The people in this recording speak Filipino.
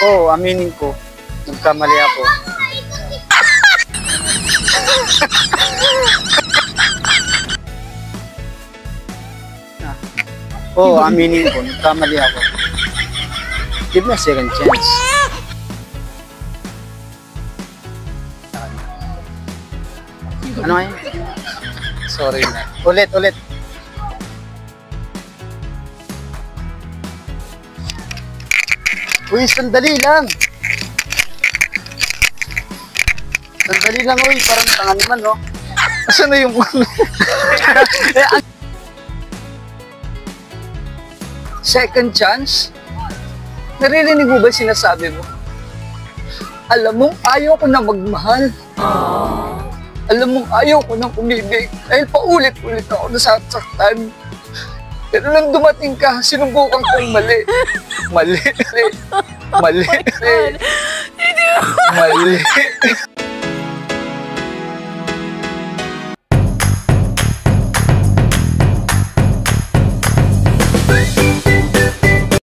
Oo, aminin ko. Nagkamali ako. Oo, aminin ko. Nagkamali ako. Give me a second chance. Ano nga yun? Sorry na. Ulit. Uy, sandali lang. Sandali lang, uy. Parang tanga naman, no? Asan na yung second chance? Naririnig mo ba sinasabi mo? Alam mo, ayaw ko na magmahal. Alam mo, ayaw ko nang umibig. Dahil paulit-ulit ako nasasaktan. Pero nang dumating ka, sinubukan kong mali. Mali.